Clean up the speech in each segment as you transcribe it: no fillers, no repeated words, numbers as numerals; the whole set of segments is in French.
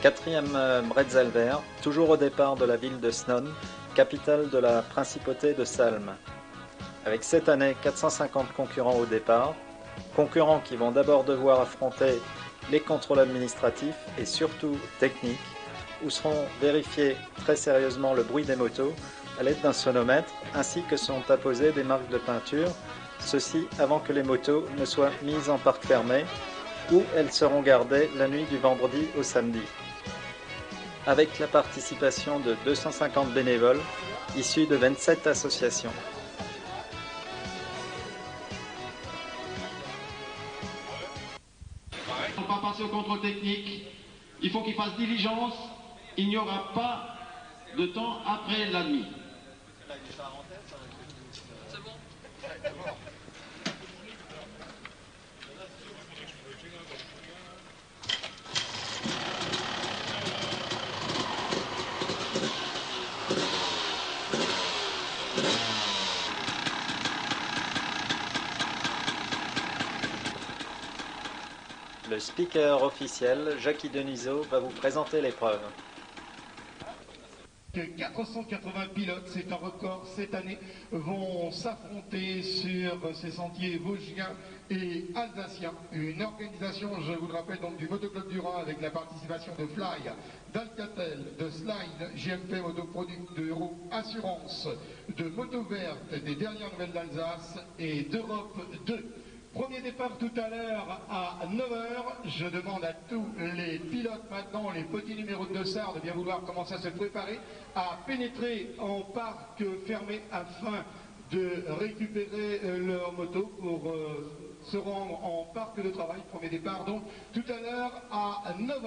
Quatrième bretzel vert, toujours au départ de la ville de Snon, capitale de la principauté de Salm. Avec cette année 450 concurrents au départ, concurrents qui vont d'abord devoir affronter les contrôles administratifs et surtout techniques, où seront vérifiés très sérieusement le bruit des motos à l'aide d'un sonomètre, ainsi que sont apposées des marques de peinture, ceci avant que les motos ne soient mises en parc fermé, où elles seront gardées la nuit du vendredi au samedi. Avec la participation de 250 bénévoles issus de 27 associations. On va passer au contrôle technique. Il faut qu'il fasse diligence. Il n'y aura pas de temps après la nuit. C'est bon. Le speaker officiel, Jackie Denisot, va vous présenter l'épreuve. 480 pilotes, c'est un record cette année, vont s'affronter sur ces sentiers vosgiens et alsaciens. Une organisation, je vous le rappelle, donc du Motoclub du Rhin avec la participation de Fly, d'Alcatel, de Slide, JMP Motoproduct, de Euro Assurance, de Moto Verte, des dernières nouvelles d'Alsace et d'Europe 2. Premier départ tout à l'heure à 9h. Je demande à tous les pilotes maintenant, les petits numéros de dossard, de bien vouloir commencer à se préparer à pénétrer en parc fermé afin de récupérer leur moto pour se rendre en parc de travail. Premier départ donc tout à l'heure à 9h.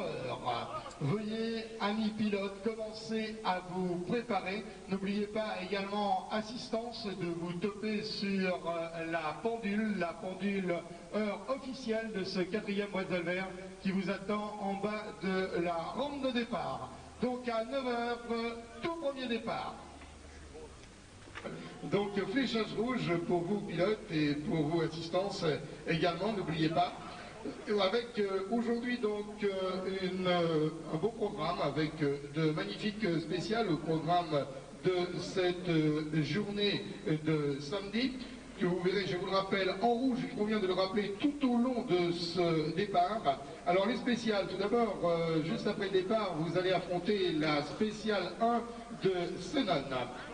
Veuillez, amis pilotes, commencer à vous préparer. N'oubliez pas également, assistance, de vous toper sur la pendule heure officielle de ce quatrième bretzel vert qui vous attend en bas de la rampe de départ. Donc à 9h, tout premier départ. Donc fléchage rouge pour vous pilotes et pour vous assistance également, n'oubliez pas. Avec aujourd'hui donc un beau programme avec de magnifiques spéciales au programme de cette journée de samedi, que vous verrez, je vous le rappelle, en rouge, il convient de le rappeler tout au long de ce départ. Alors les spéciales, tout d'abord, juste après le départ, vous allez affronter la spéciale 1 de Senon.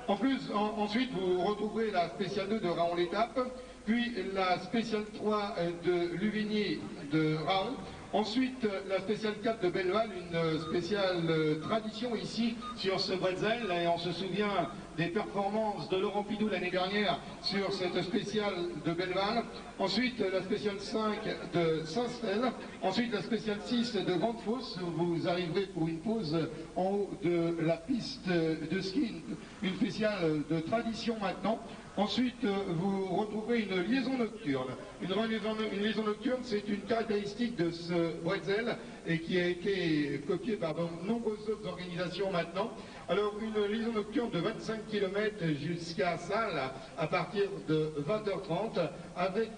En plus, ensuite, vous retrouverez la spéciale 2 de Raon-l'Étape, puis la spéciale 3 de Luvigny de Raon. Ensuite, la spéciale 4 de Belleval, une spéciale tradition ici sur ce bretzel, et on se souvient des performances de Laurent Pidou l'année dernière sur cette spéciale de Belleval. Ensuite, la spéciale 5 de Saint-Stel. Ensuite, la spéciale 6 de Grande-Fosse. Vous arriverez pour une pause en haut de la piste de ski, une spéciale de tradition maintenant. Ensuite, vous retrouverez une liaison nocturne. Une liaison nocturne, c'est une caractéristique de ce bretzel et qui a été copiée par de nombreuses autres organisations maintenant. Alors, une liaison nocturne de 25 km jusqu'à Salles à partir de 20h30 avec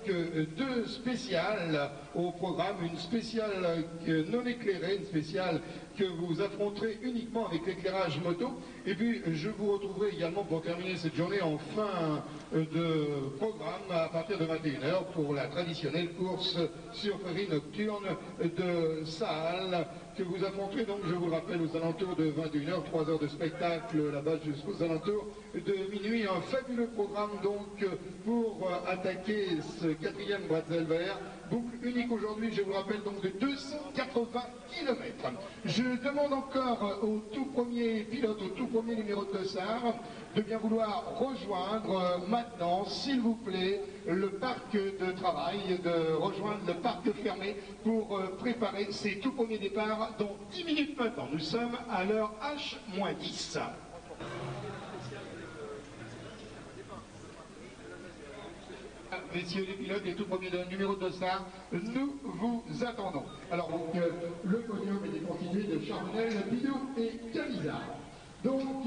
deux spéciales au programme. Une spéciale non éclairée, une spéciale que vous affronterez uniquement avec l'éclairage moto. Et puis, je vous retrouverai également pour terminer cette journée en fin de programme à partir de 21h pour la traditionnelle course sur prairie nocturne de Salles que vous affronterez donc, je vous le rappelle, aux alentours de 21h, 3 heures de spectacle là-bas jusqu'aux alentours de minuit. Un fabuleux programme donc pour attaquer ce quatrième bretzel vert. Boucle unique aujourd'hui, je vous le rappelle, donc de 280 km. Je demande encore au tout premier pilote, au tout premier numéro de dossard, de bien vouloir rejoindre maintenant, s'il vous plaît, le parc de travail, de rejoindre le parc fermé pour préparer ces tout premiers départs dans 10 minutes maintenant. Nous sommes à l'heure H-10. Messieurs les pilotes, les tout premiers numéros de dossard, nous vous attendons. Alors, le podium est constitué de Charbonnel, Bidou et Camisard. Donc,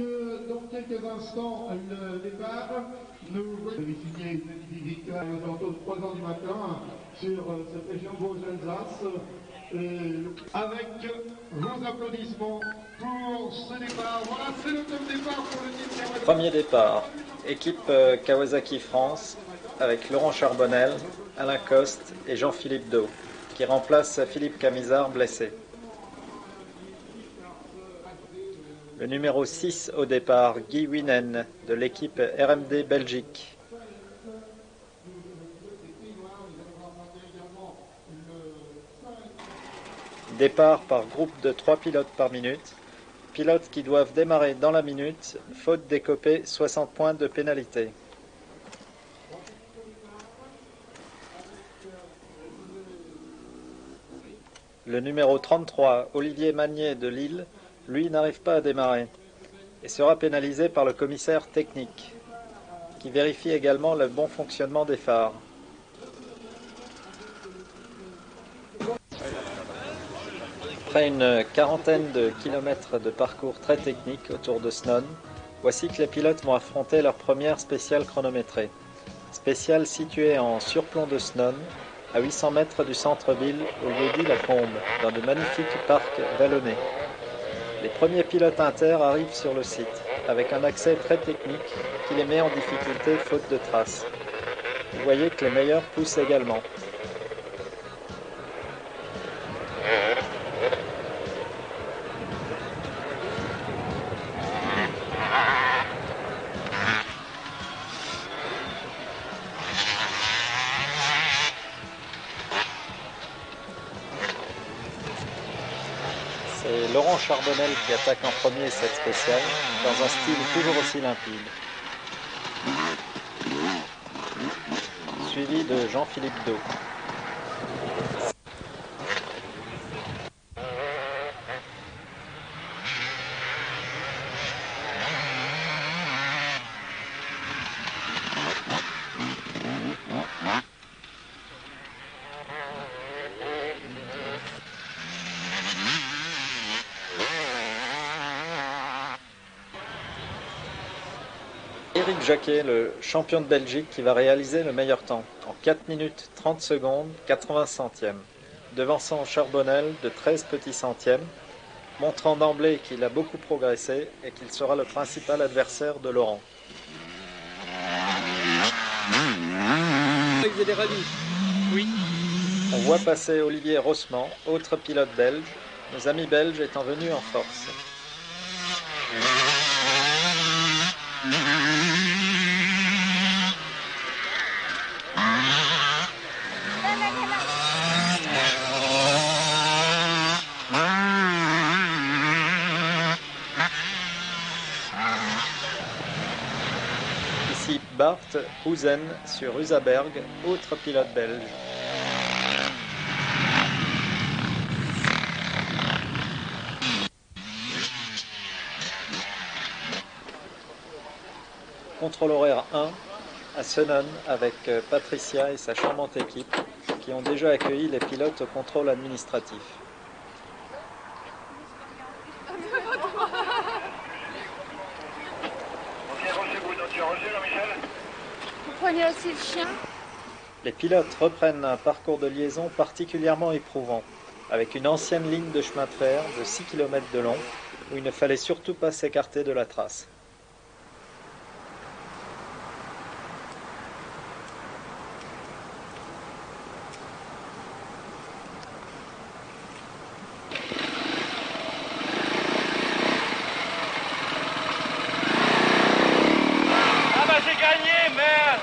dans quelques instants, le départ, nous voyons signer une victoire aux alentours de 3h du matin sur cette région Vosges-Alsace. Avec vos applaudissements pour ce départ. Voilà, c'est le top départ pour le team Kawasaki. Premier départ, équipe Kawasaki France, avec Laurent Charbonnel, Alain Coste et Jean-Philippe Do, qui remplace Philippe Camisard blessé. Le numéro 6 au départ, Guy Winen, de l'équipe RMD Belgique. Départ par groupe de 3 pilotes par minute. Pilotes qui doivent démarrer dans la minute, faute d'écoper 60 points de pénalité. Le numéro 33, Olivier Magnier de Lille, lui n'arrive pas à démarrer et sera pénalisé par le commissaire technique, qui vérifie également le bon fonctionnement des phares. Après une quarantaine de kilomètres de parcours très technique autour de Snone, voici que les pilotes vont affronter leur première spéciale chronométrée. Spéciale située en surplomb de Snone, à 800 mètres du centre-ville, au lieu-dit La Combe, dans de magnifiques parcs vallonnés. Les premiers pilotes inter arrivent sur le site, avec un accès très technique qui les met en difficulté faute de traces. Vous voyez que les meilleurs poussent également. C'est Laurent Charbonnel qui attaque en premier cette spéciale, dans un style toujours aussi limpide. Suivi de Jean-Philippe Do. Éric Jacquet, le champion de Belgique, qui va réaliser le meilleur temps, en 4 minutes 30 secondes, 80 centièmes, devançant Charbonnel de 13 petits centièmes, montrant d'emblée qu'il a beaucoup progressé et qu'il sera le principal adversaire de Laurent. Oui. On voit passer Olivier Rossmann, autre pilote belge, nos amis belges étant venus en force. Ici Bart Husen sur Usaberg, autre pilote belge. Contrôle horaire 1 à Senon avec Patricia et sa charmante équipe qui ont déjà accueilli les pilotes au contrôle administratif. Vous prenez aussi le chien? Les pilotes reprennent un parcours de liaison particulièrement éprouvant, avec une ancienne ligne de chemin de fer de 6 km de long, où il ne fallait surtout pas s'écarter de la trace. Ah bah j'ai gagné, merde!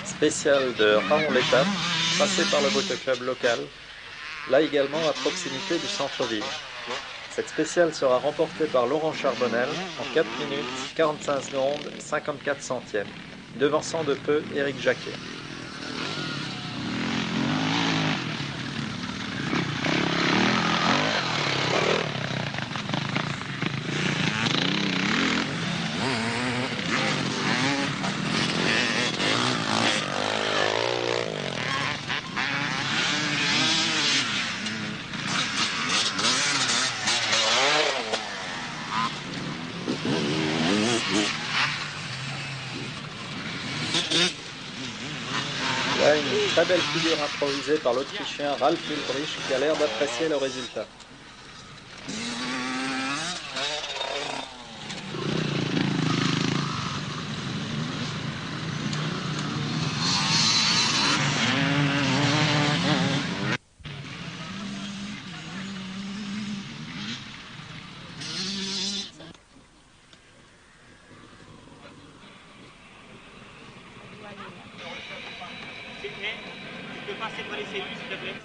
Spécial de Raon l'étape, passé par le motoclub local, là également à proximité du centre-ville. Cette spéciale sera remportée par Laurent Charbonnel en 4 minutes 45 secondes 54 centièmes, devançant de peu Éric Jacquet. Là, une très belle figure improvisée par l'Autrichien Ralf Ulbrich qui a l'air d'apprécier le résultat. Tu peux passer pour les cellules, s'il te plaît.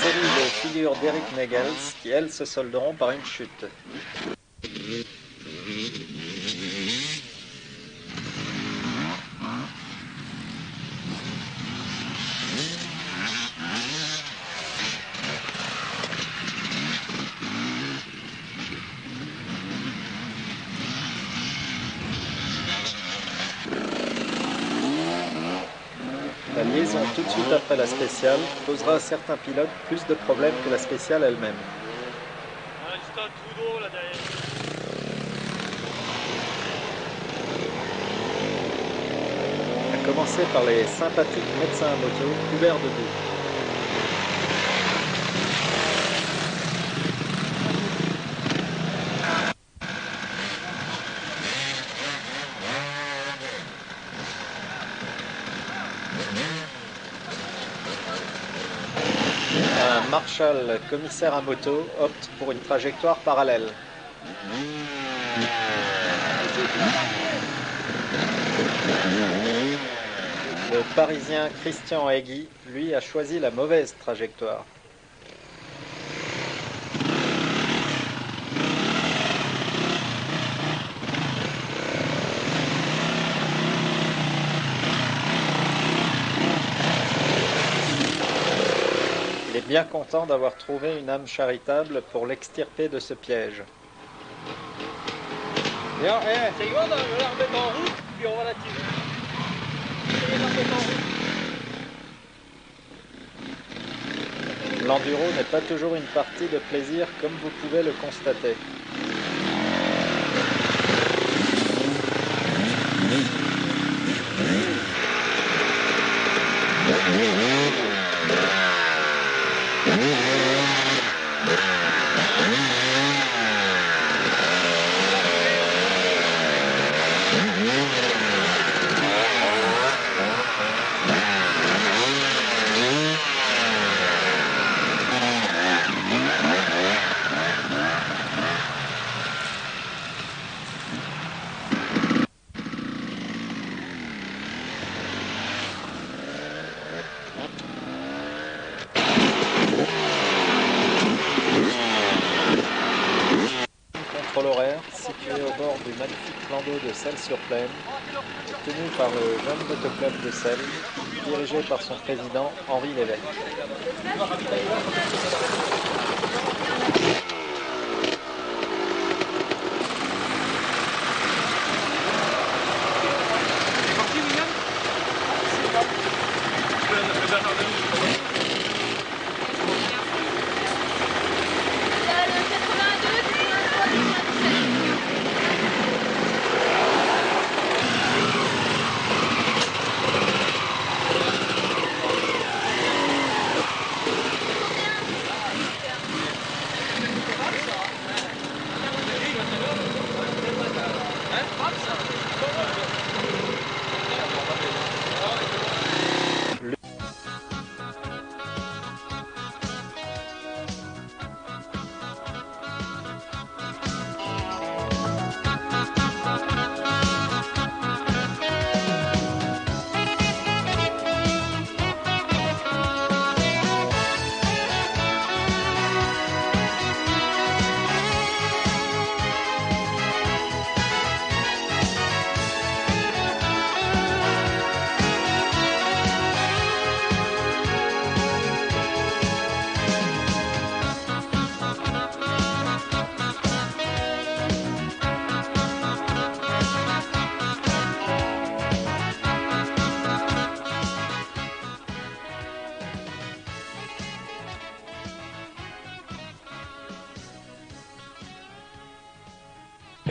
Série de figures d'Eric Negels qui, elles, se solderont par une chute. La liaison tout de suite après la spéciale posera à certains pilotes plus de problèmes que la spéciale elle-même. Voilà, juste un trou d'eau là derrière. À commencer par les sympathiques médecins à moto couverts de boue. Un Marshall commissaire à moto opte pour une trajectoire parallèle. Le Parisien Christian Hegyi, lui, a choisi la mauvaise trajectoire. Il est bien content d'avoir trouvé une âme charitable pour l'extirper de ce piège. Bien, c'est bon, on va la remettre en route, puis on va la tirer. On va la remettre en route. L'enduro n'est pas toujours une partie de plaisir comme vous pouvez le constater. Contre l'horaire, situé au bord du magnifique plan d'eau de Celles-sur-Plaine, tenu par le jeune motoclub de Celles, dirigé par son président Henri Lévesque.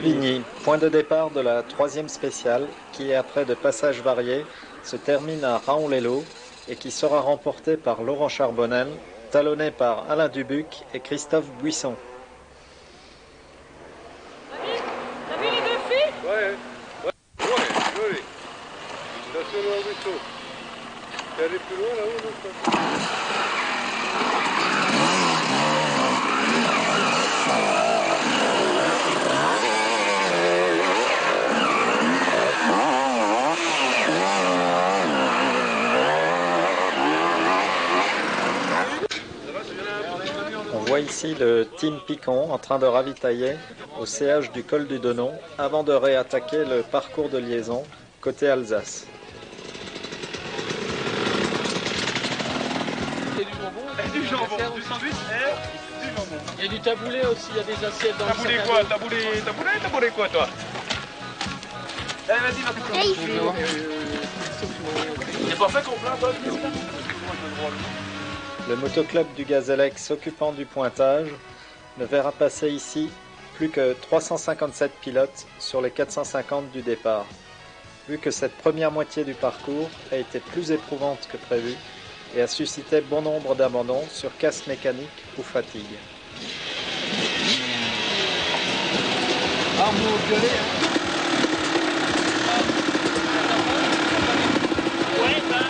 Ligny, point de départ de la 3e spéciale, qui après de passages variés, se termine à Raon-les-Laux et qui sera remportée par Laurent Charbonnel, talonné par Alain Dubuc et Christophe Buisson. T'as vu les deux filles? Ouais, joli. Attention au ruisseau. Tu allé plus loin là-haut, non? On voit ici le Team Picon en train de ravitailler au CH du col du Donon avant de réattaquer le parcours de liaison côté Alsace. Il y a du jambon. Du jambon, du sandwich et du jambon. Il y a du taboulé aussi, il y a des assiettes dans le Taboulé sac à quoi? dos. Taboulé quoi toi? Allez vas-y, va. C'est pas fait ton plat toi? Le motoclub du Gazélec s'occupant du pointage ne verra passer ici plus que 357 pilotes sur les 450 du départ, vu que cette première moitié du parcours a été plus éprouvante que prévu et a suscité bon nombre d'abandons sur casse mécanique ou fatigue. Arnaud violet. Ouais, ben.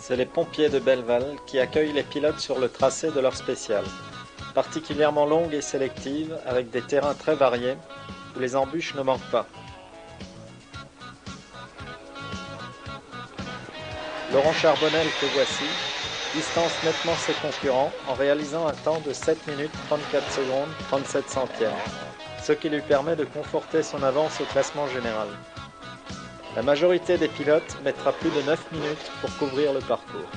C'est les pompiers de Belleval qui accueillent les pilotes sur le tracé de leur spéciale, particulièrement longue et sélective avec des terrains très variés où les embûches ne manquent pas. Laurent Charbonnel que voici distance nettement ses concurrents en réalisant un temps de 7 minutes 34 secondes 37 centièmes, ce qui lui permet de conforter son avance au classement général. La majorité des pilotes mettra plus de 9 minutes pour couvrir le parcours.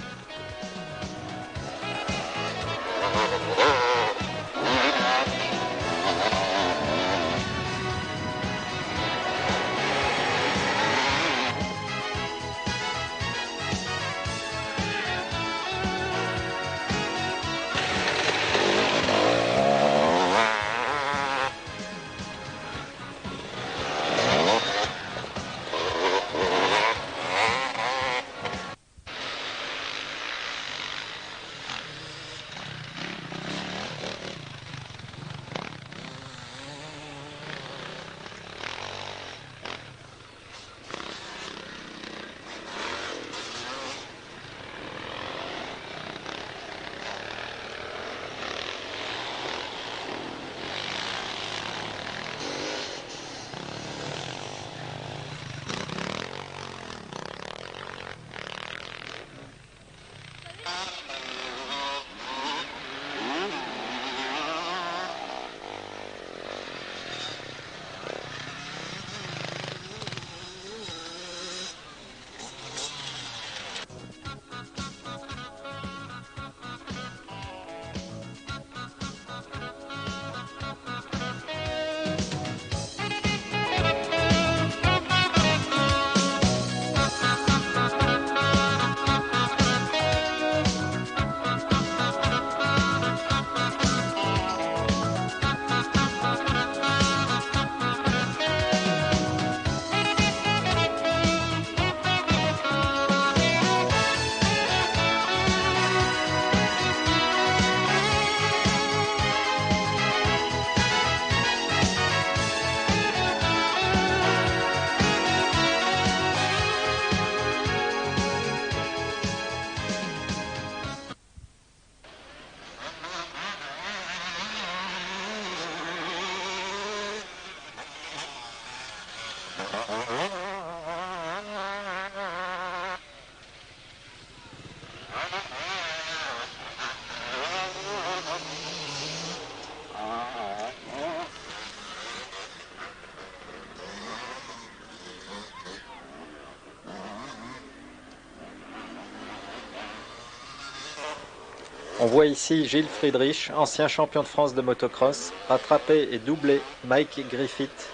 On voit ici Gilles Friedrich, ancien champion de France de motocross, rattrapé et doublé Mike Griffith,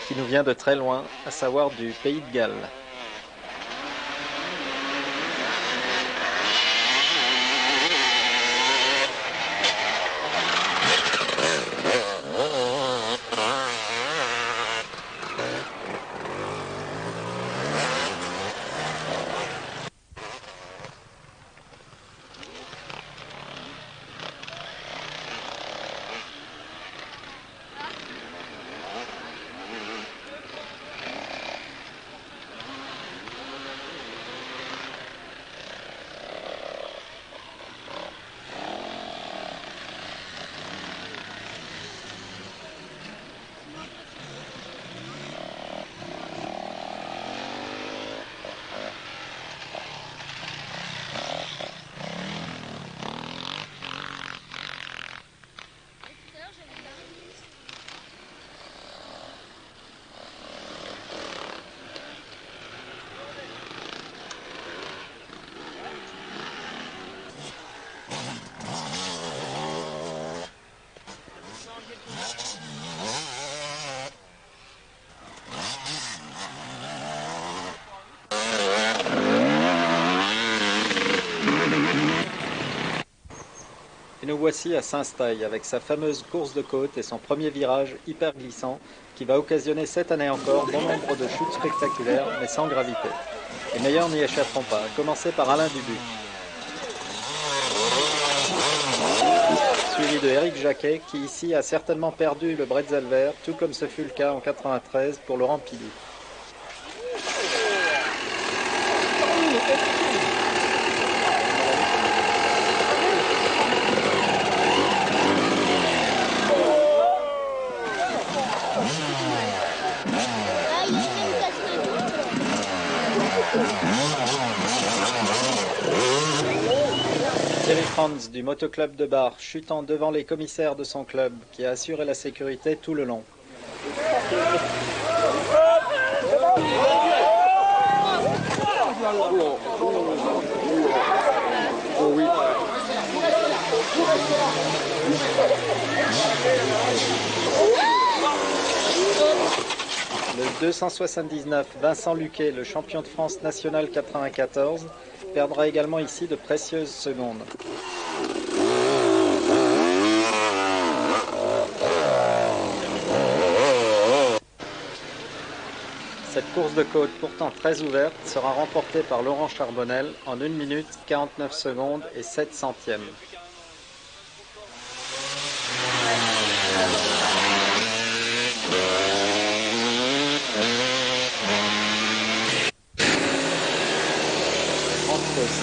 qui nous vient de très loin, à savoir du Pays de Galles. Et nous voici à Saint-Staï avec sa fameuse course de côte et son premier virage hyper glissant qui va occasionner cette année encore bon nombre de chutes spectaculaires mais sans gravité. Les meilleurs n'y échapperont pas, à commencer par Alain Dubuc. Suivi de Éric Jacquet qui ici a certainement perdu le bretzel vert, tout comme ce fut le cas en 93 pour Laurent Pilly. Thierry Franz du motoclub de Bar chutant devant les commissaires de son club qui a assuré la sécurité tout le long. Oh oui. Le 279, Vincent Luquet, le champion de France national 94, perdra également ici de précieuses secondes. Cette course de côte, pourtant très ouverte, sera remportée par Laurent Charbonnel en 1 minute 49 secondes et 7 centièmes.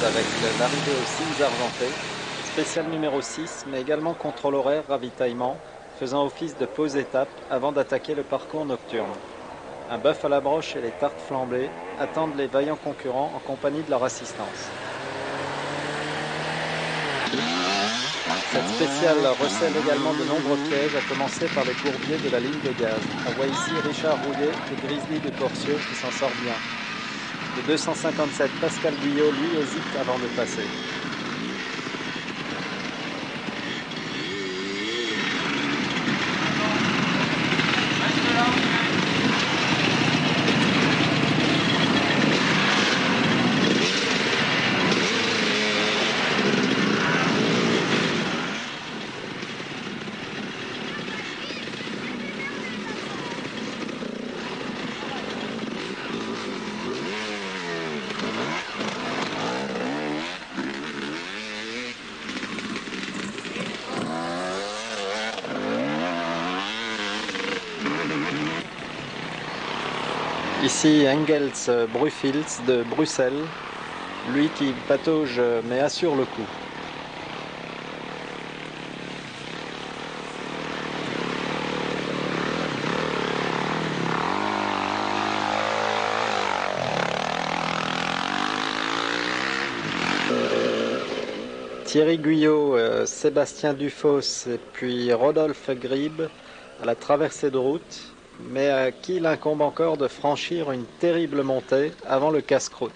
Avec l'arrivée aux Cygnes Argentés, spécial numéro 6, mais également contrôle horaire ravitaillement, faisant office de pause étape avant d'attaquer le parcours nocturne. Un bœuf à la broche et les tartes flambées attendent les vaillants concurrents en compagnie de leur assistance. Cette spéciale recèle également de nombreux pièges, à commencer par les courbiers de la ligne de gaz. On voit ici Richard Rouillet et Grizzly de Corsieux qui s'en sort bien. Le 257, Pascal Guyot, lui, hésite avant de passer. Ici Engels Brufils de Bruxelles, lui qui patauge mais assure le coup. Thierry Guyot, Sébastien Dufos et puis Rodolphe Grieb à la traversée de route, mais à qui il incombe encore de franchir une terrible montée avant le casse-croûte.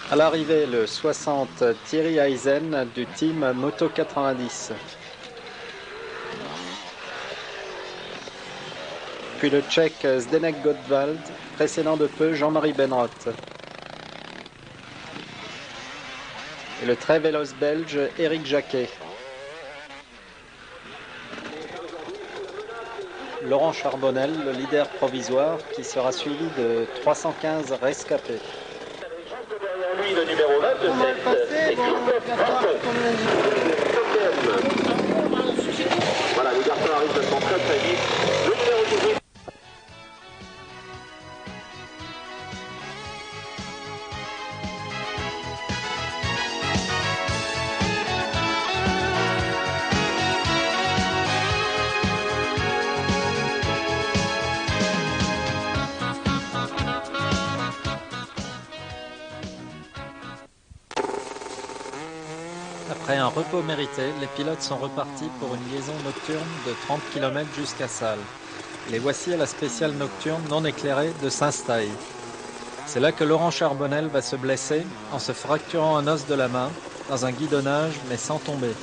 À l'arrivée, le 60 Thierry Eisen du team Moto 90. Puis le Tchèque Zdeněk Gottwald, précédant de peu Jean-Marie Benroth. Et le très véloce belge Éric Jacquet. Laurent Charbonnel, le leader provisoire, qui sera suivi de 315 rescapés. Lui, le numéro 27, voilà, les garçons arrivent maintenant très très vite. Le numéro 18. Après un repos mérité, les pilotes sont repartis pour une liaison nocturne de 30 km jusqu'à Salles. Les voici à la spéciale nocturne non éclairée de Saint-Staï. C'est là que Laurent Charbonnel va se blesser en se fracturant un os de la main dans un guidonnage mais sans tomber.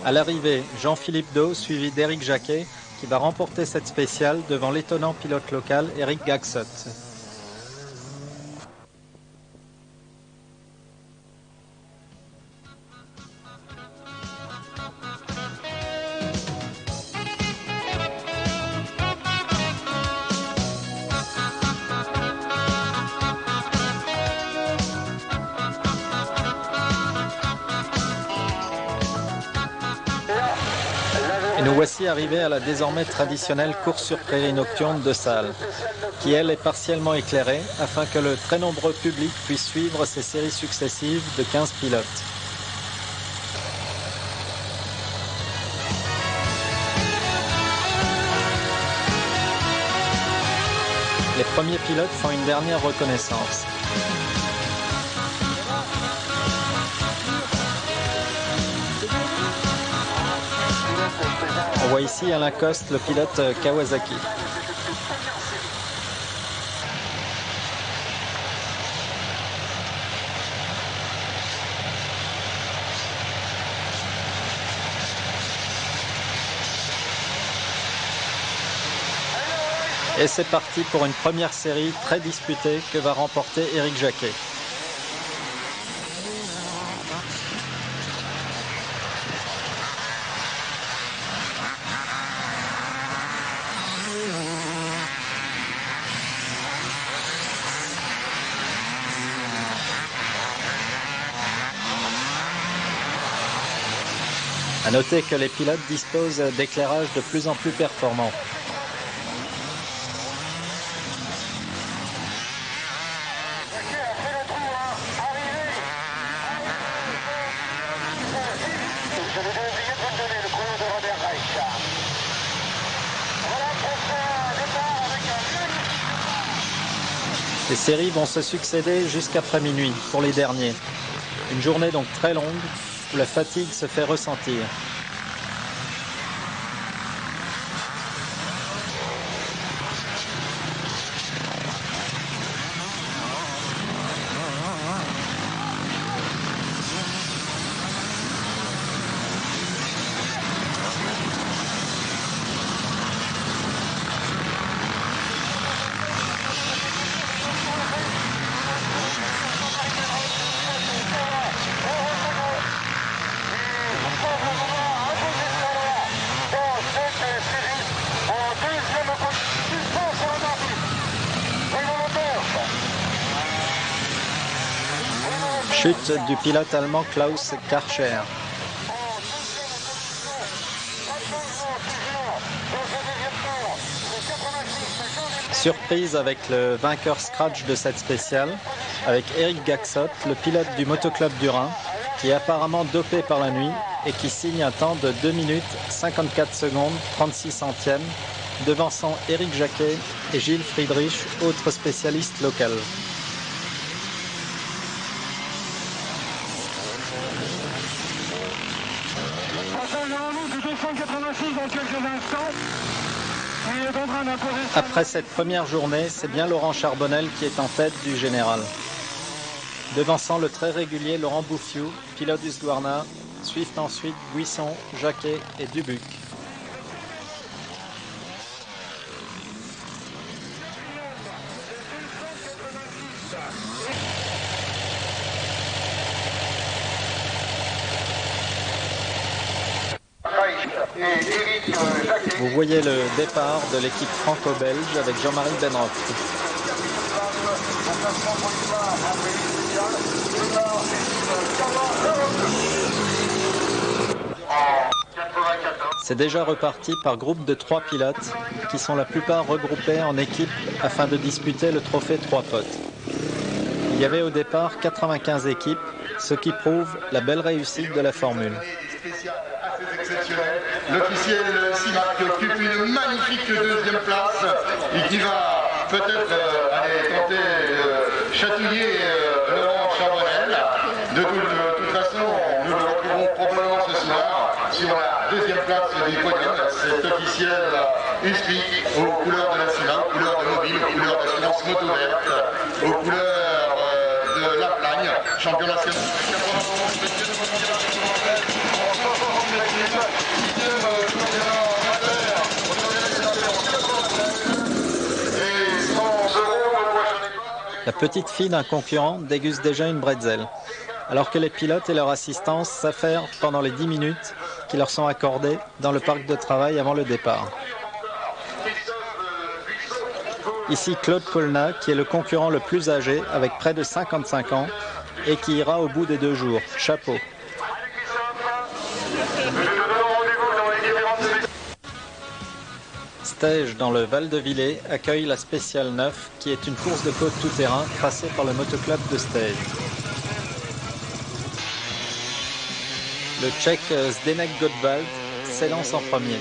À l'arrivée, Jean-Philippe Daud suivi d'Éric Jacquet qui va remporter cette spéciale devant l'étonnant pilote local Eric Gaxot. Et nous voici arrivés à la désormais traditionnelle course sur prairie nocturne de Salles, qui elle est partiellement éclairée afin que le très nombreux public puisse suivre ces séries successives de 15 pilotes. Les premiers pilotes font une dernière reconnaissance. On voit ici Alain Coste, le pilote Kawasaki. Et c'est parti pour une première série très disputée que va remporter Éric Jacquet. À noter que les pilotes disposent d'éclairages de plus en plus performants. Les séries vont se succéder jusqu'après minuit pour les derniers. Une journée donc très longue où la fatigue se fait ressentir. Chute du pilote allemand Klaus Karcher. Surprise avec le vainqueur scratch de cette spéciale, avec Eric Gaxot, le pilote du Motoclub du Rhin, qui est apparemment dopé par la nuit et qui signe un temps de 2 minutes 54 secondes 36 centièmes, devançant Eric Jacquet et Gilles Friedrich, autre spécialiste local. Après cette première journée, c'est bien Laurent Charbonnel qui est en tête du général. Devançant le très régulier Laurent Bouffiou, pilote du Husqvarna, suivent ensuite Buisson, Jacquet et Dubuc. Vous voyez le départ de l'équipe franco-belge avec Jean-Marie Benrock. C'est déjà reparti par groupe de 3 pilotes qui sont la plupart regroupés en équipe afin de disputer le trophée 3 potes. Il y avait au départ 95 équipes, ce qui prouve la belle réussite de la formule. L'officiel Simac qui occupe une magnifique deuxième place et qui va peut-être aller tenter de chatouiller Laurent Charbonnel. De toute façon, nous le retrouverons probablement ce soir sur la deuxième place du podium. Cet officiel Husky aux couleurs de la Simac, aux couleurs de Mobile, aux couleurs d'assurance moto verte, aux couleurs de La Plagne, champion national. La petite fille d'un concurrent déguste déjà une bretzel, alors que les pilotes et leurs assistants s'affairent pendant les 10 minutes qui leur sont accordées dans le parc de travail avant le départ. Ici Claude Colna, qui est le concurrent le plus âgé, avec près de 55 ans, et qui ira au bout des 2 jours. Chapeau. Stège dans le Val de Villers accueille la Spéciale 9 qui est une course de côte tout-terrain tracée par le motoclub de Stège. Le Tchèque Zdeněk Gottwald s'élance en premier.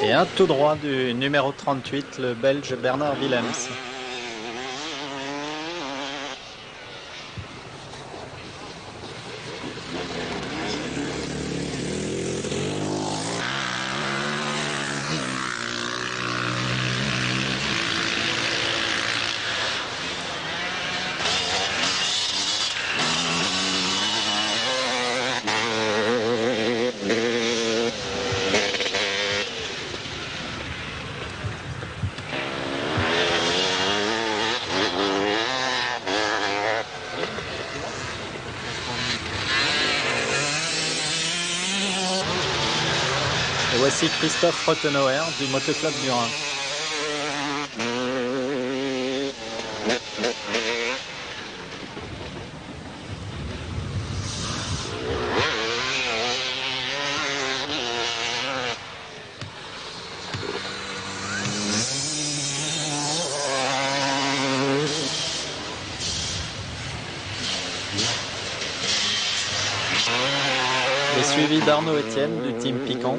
Et un tout droit du numéro 38, le Belge Bernard Willems. Et voici Christophe Rothenauer du Motoclub du Rhin. Et suivi d'Arnaud Etienne du team Picon.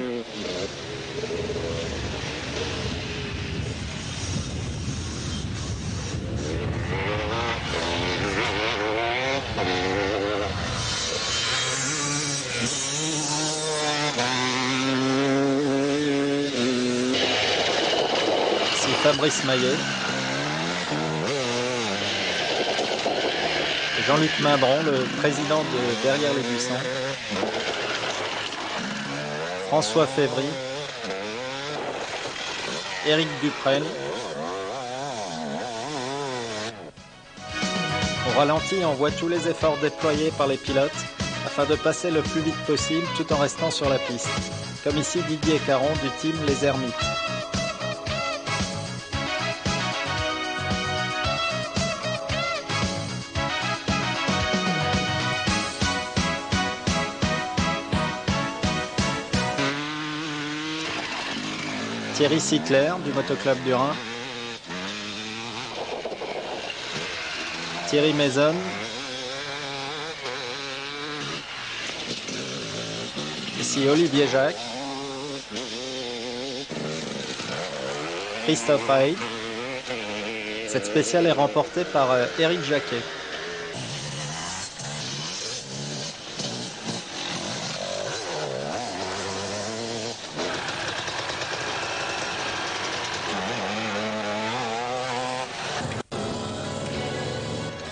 Fabrice Maillet. Jean-Luc Mindron, le président de Derrière les Buissons. François Févry. Éric Duprel. Au ralenti, on voit tous les efforts déployés par les pilotes afin de passer le plus vite possible tout en restant sur la piste. Comme ici Didier Caron du team Les Hermites. Thierry Sittler du Motoclub du Rhin. Thierry Maison. Ici Olivier Jacques. Christophe Haid. Cette spéciale est remportée par Éric Jacquet.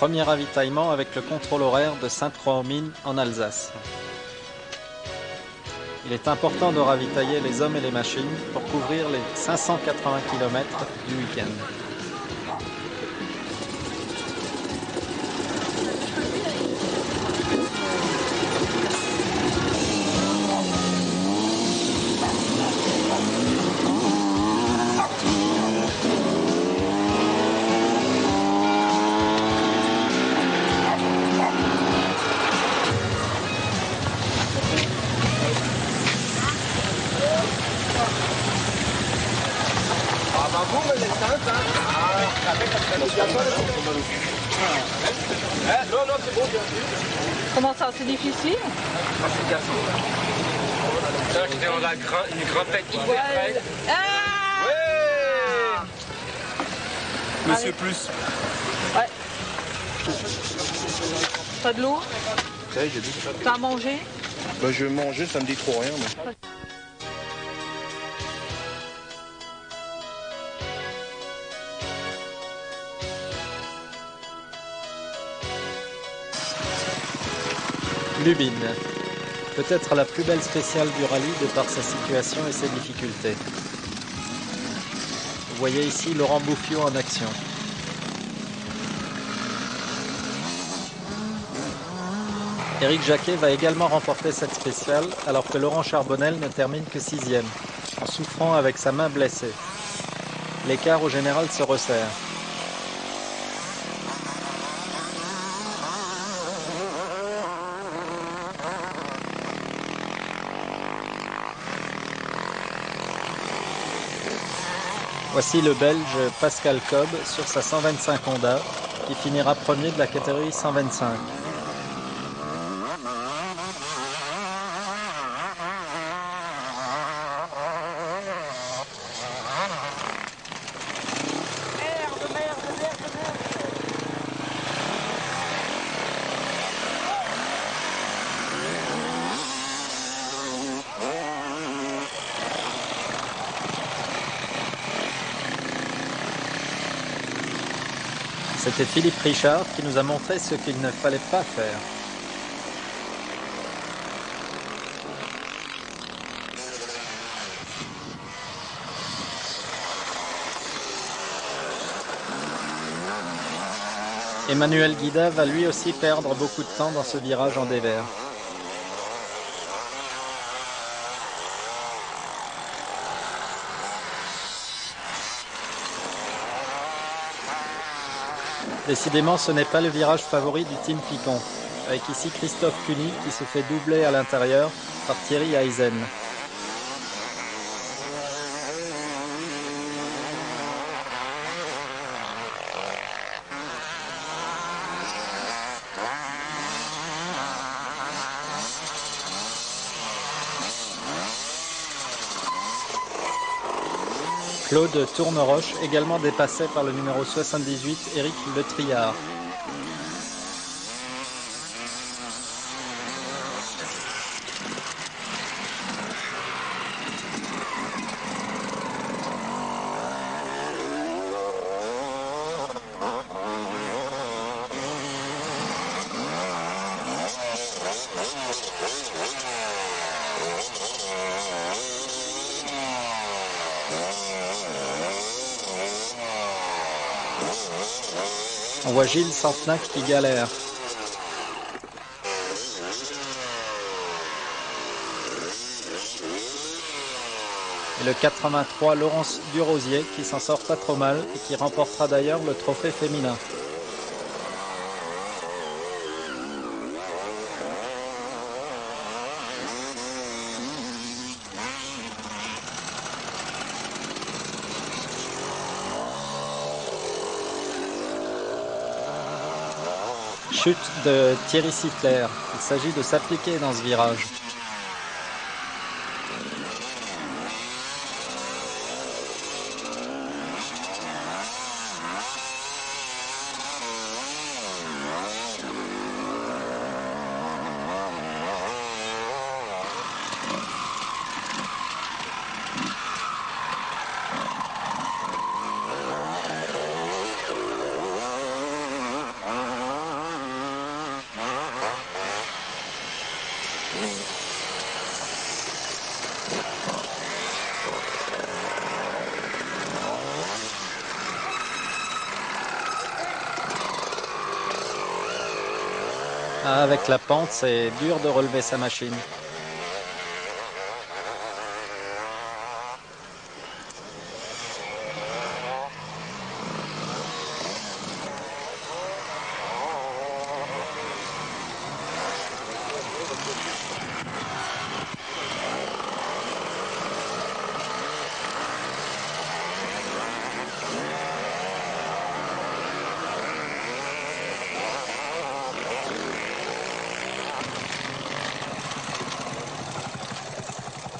Premier ravitaillement avec le contrôle horaire de Sainte-Croix-aux-Mines en Alsace. Il est important de ravitailler les hommes et les machines pour couvrir les 580 km du week-end. Comment ça, c'est difficile? Là, j'étais dans une grimpette qui Ouais. Ah ouais. Monsieur Allez. Plus. Ouais. T'as de l'eau? Ouais, j'ai bu. T'as à manger? Bah, je vais manger, ça me dit trop rien. Mais... Lubin, peut-être la plus belle spéciale du rallye de par sa situation et ses difficultés. Vous voyez ici Laurent Bouffiot en action. Éric Jacquet va également remporter cette spéciale alors que Laurent Charbonnel ne termine que 6e, en souffrant avec sa main blessée. L'écart au général se resserre. Voici le Belge Pascal Cobb sur sa 125 Honda qui finira premier de la catégorie 125. C'était Philippe Richard qui nous a montré ce qu'il ne fallait pas faire. Emmanuel Guida va lui aussi perdre beaucoup de temps dans ce virage en dévers. Décidément, ce n'est pas le virage favori du team Picon, avec ici Christophe Cuny qui se fait doubler à l'intérieur par Thierry Eisen. Claude Tourneroche, également dépassé par le numéro 78, Éric Le Triard. On voit Gilles Santenac qui galère. Et le 83 Laurence Durosier qui s'en sort pas trop mal et qui remportera d'ailleurs le trophée féminin. Chute de Thierry Siffler. Il s'agit de s'appliquer dans ce virage. Ah, avec la pente, c'est dur de relever sa machine.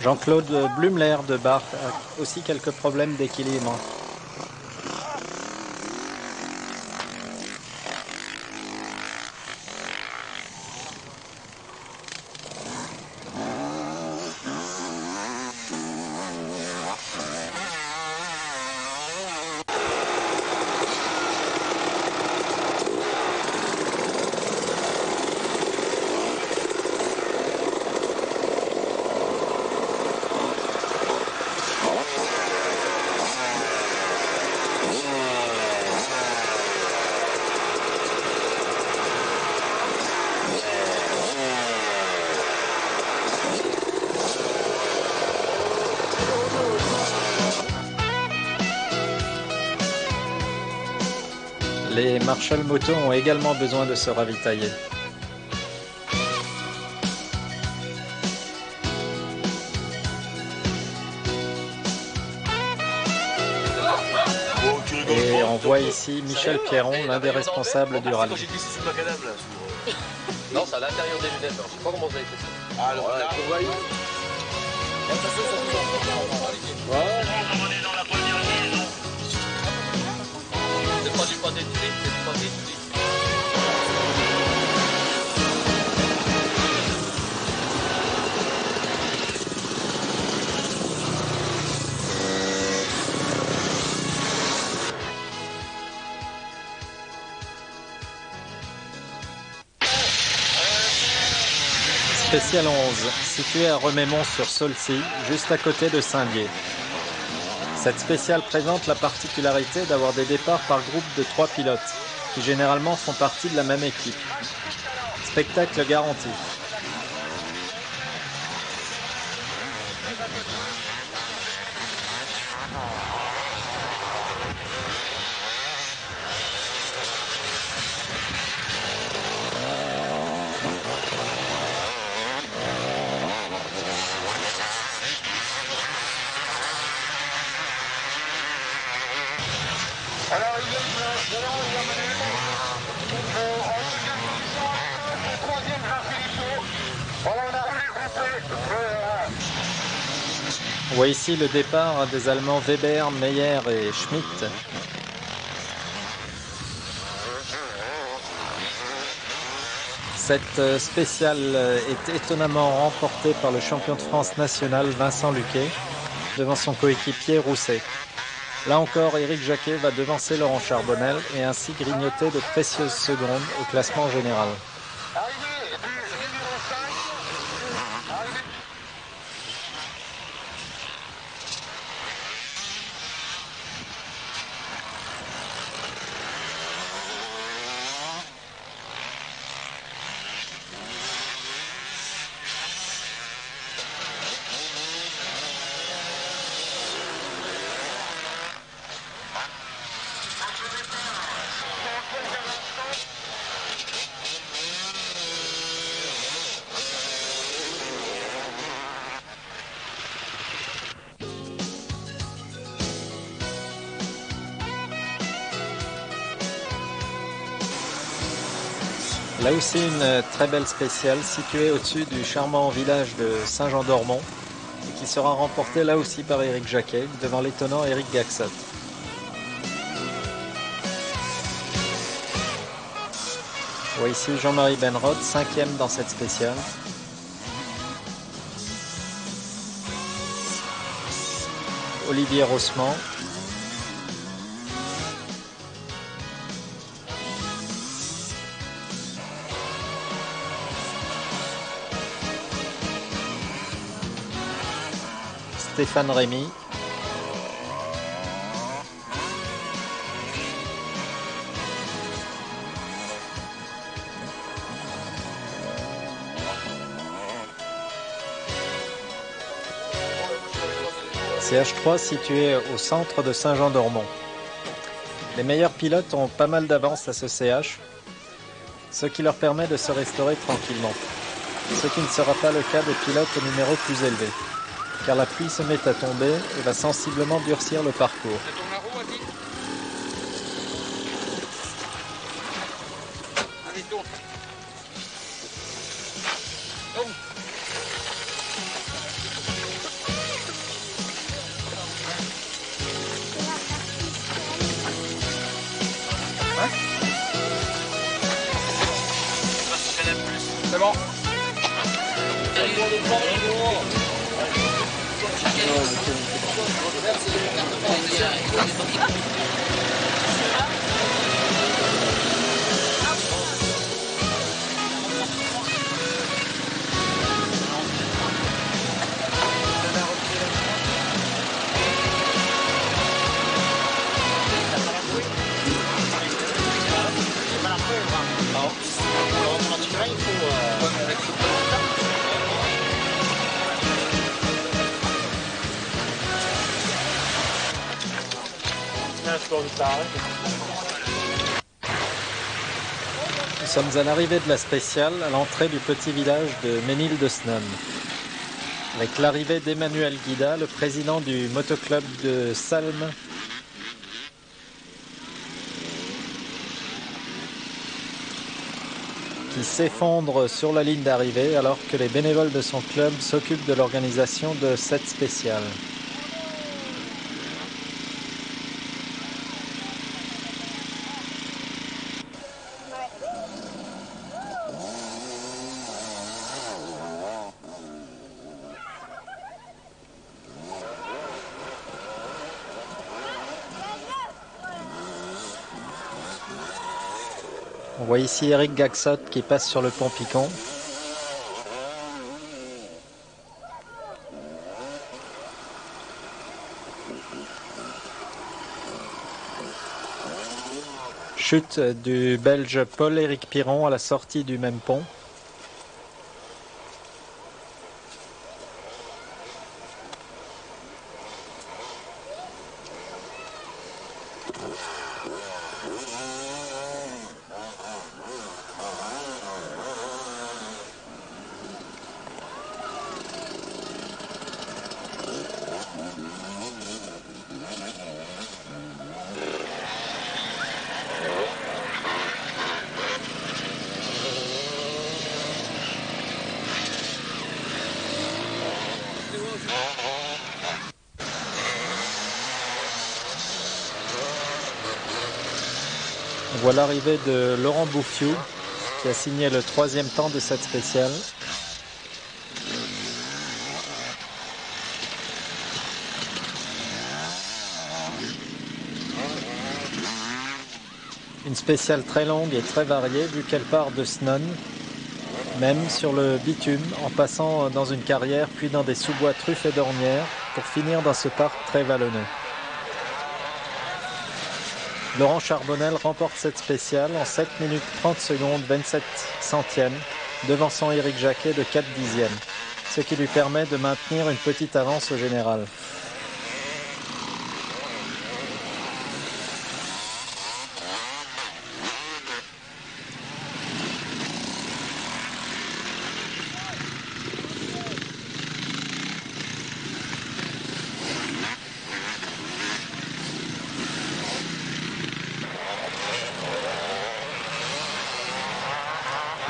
Jean-Claude Blumler de Barth a aussi quelques problèmes d'équilibre. Les Marshall moto ont également besoin de se ravitailler. Et on voit ici Michel Pierron, l'un des responsables du rallye. Non, c'est à l'intérieur des lunettes. Je sais pas comment vous avez fait ça. Ah, alors là, on va y... C'est pas du pâté de frites, c'est du pâté de frites. Spécial 11, situé à Remémont-sur-Saulcy, juste à côté de Saint-Dié. Cette spéciale présente la particularité d'avoir des départs par groupe de 3 pilotes, qui généralement font partie de la même équipe. Spectacle garanti. On voit ici le départ des Allemands Weber, Meyer et Schmidt. Cette spéciale est étonnamment remportée par le champion de France national Vincent Luquet devant son coéquipier Rousset. Là encore, Éric Jacquet va devancer Laurent Charbonnel et ainsi grignoter de précieuses secondes au classement général. Là aussi une très belle spéciale située au-dessus du charmant village de Saint-Jean-d'Ormont et qui sera remportée là aussi par Éric Jacquet devant l'étonnant Éric Gaxot. On voit ici Jean-Marie Benrod, 5e dans cette spéciale. Olivier Rossement. Stéphane Rémy. CH3 situé au centre de Saint-Jean-d'Ormont. Les meilleurs pilotes ont pas mal d'avance à ce CH, ce qui leur permet de se restaurer tranquillement. Ce qui ne sera pas le cas des pilotes au numéro plus élevé, car la pluie se met à tomber et va sensiblement durcir le parcours. C'est bon. Nous sommes à l'arrivée de la spéciale, à l'entrée du petit village de Ménil-de-Snon. Avec l'arrivée d'Emmanuel Guida, le président du motoclub de Salm, qui s'effondre sur la ligne d'arrivée alors que les bénévoles de son club s'occupent de l'organisation de cette spéciale. On voit ici Éric Gaxot qui passe sur le pont Picon. Chute du Belge Paul-Éric Piron à la sortie du même pont. On voit l'arrivée de Laurent Bouffiou qui a signé le 3e temps de cette spéciale. Une spéciale très longue et très variée vu qu'elle part de Snon, même sur le bitume, en passant dans une carrière puis dans des sous-bois truffés d'ornières pour finir dans ce parc très vallonneux. Laurent Charbonnel remporte cette spéciale en 7 minutes 30 secondes 27 centièmes, devançant Éric Jacquet de 4 dixièmes, ce qui lui permet de maintenir une petite avance au général.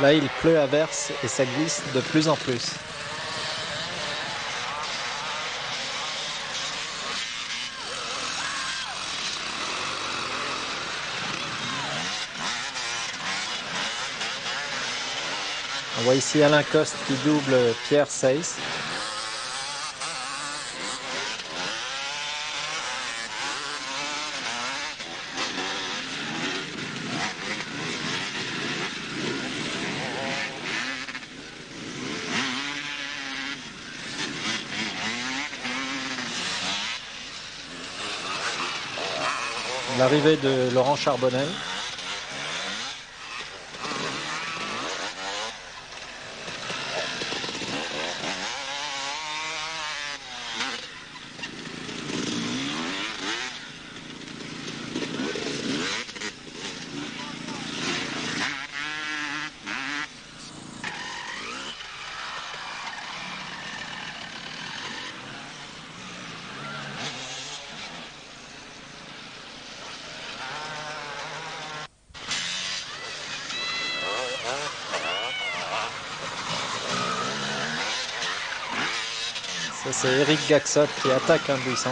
Là, il pleut à verse et ça glisse de plus en plus. On voit ici Alain Coste qui double Pierre Seyss. L'arrivée de Laurent Charbonnel. Ça, c'est Eric Gaxot qui attaque un buisson.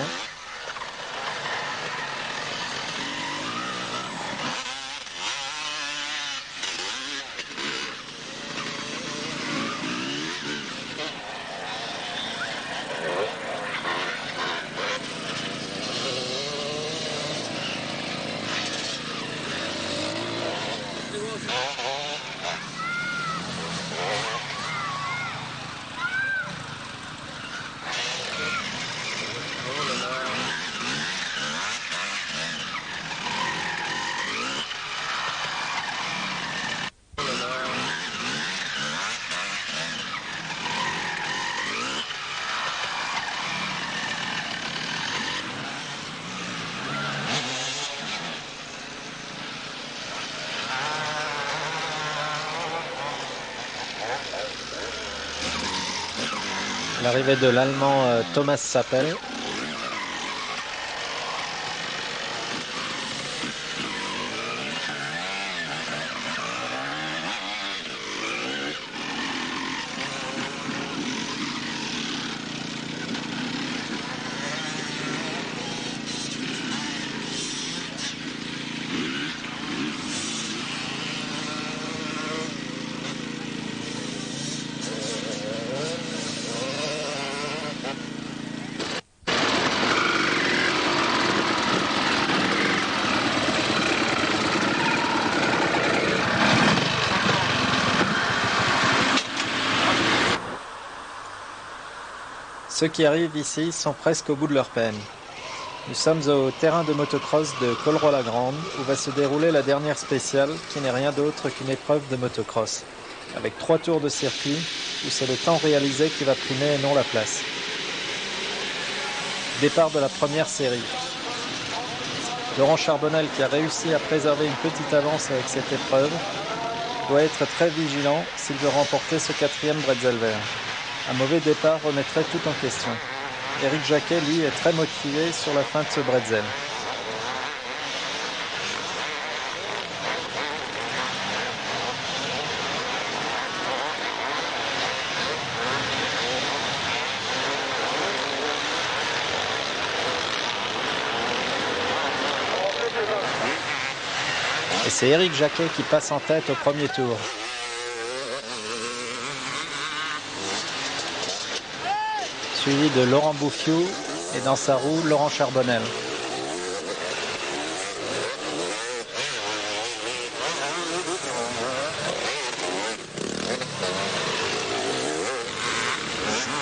L'arrivée de l'Allemand Thomas Sappel. Ceux qui arrivent ici sont presque au bout de leur peine. Nous sommes au terrain de motocross de Colroy-la-Grande où va se dérouler la dernière spéciale qui n'est rien d'autre qu'une épreuve de motocross, avec 3 tours de circuit où c'est le temps réalisé qui va primer et non la place. Départ de la première série. Laurent Charbonnel, qui a réussi à préserver une petite avance avec cette épreuve, doit être très vigilant s'il veut remporter ce 4e bretzel vert. Un mauvais départ remettrait tout en question. Éric Jacquet, lui, est très motivé sur la fin de ce bretzel. Et c'est Éric Jacquet qui passe en tête au premier tour. Suivi de Laurent Bouffiou et dans sa roue, Laurent Charbonnel.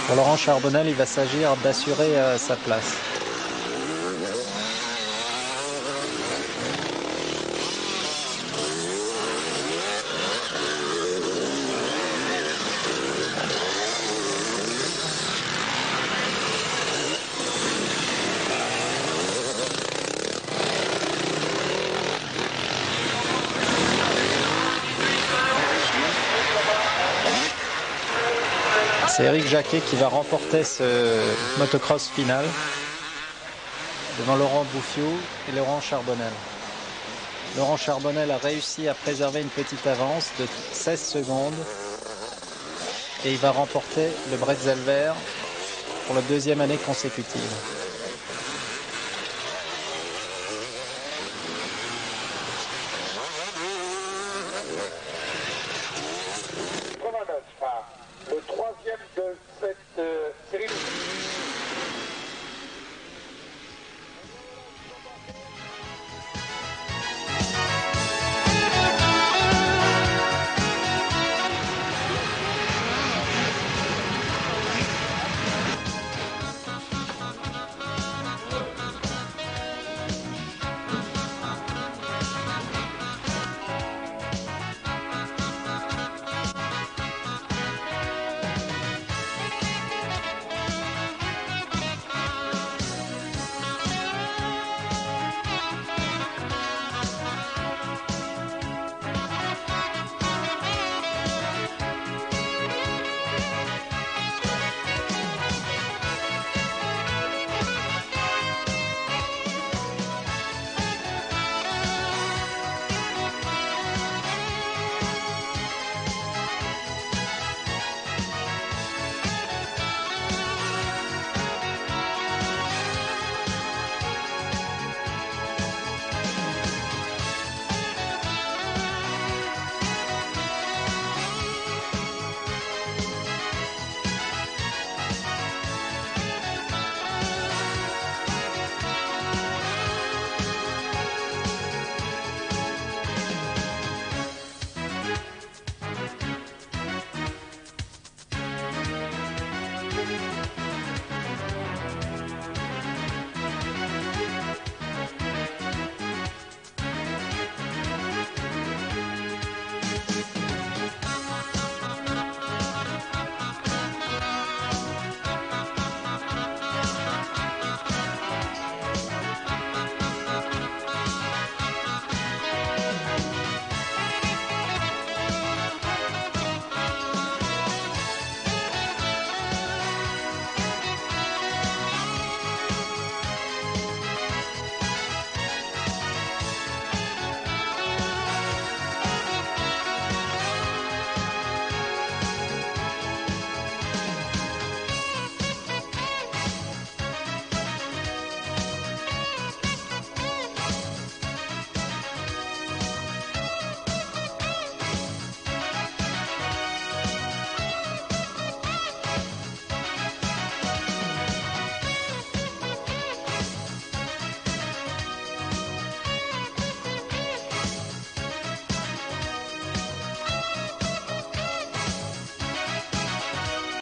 Pour Laurent Charbonnel, il va s'agir d'assurer sa place. C'est Éric Jacquet qui va remporter ce motocross final devant Laurent Bouffiou et Laurent Charbonnel. Laurent Charbonnel a réussi à préserver une petite avance de 16 secondes et il va remporter le Bretzel vert pour la deuxième année consécutive.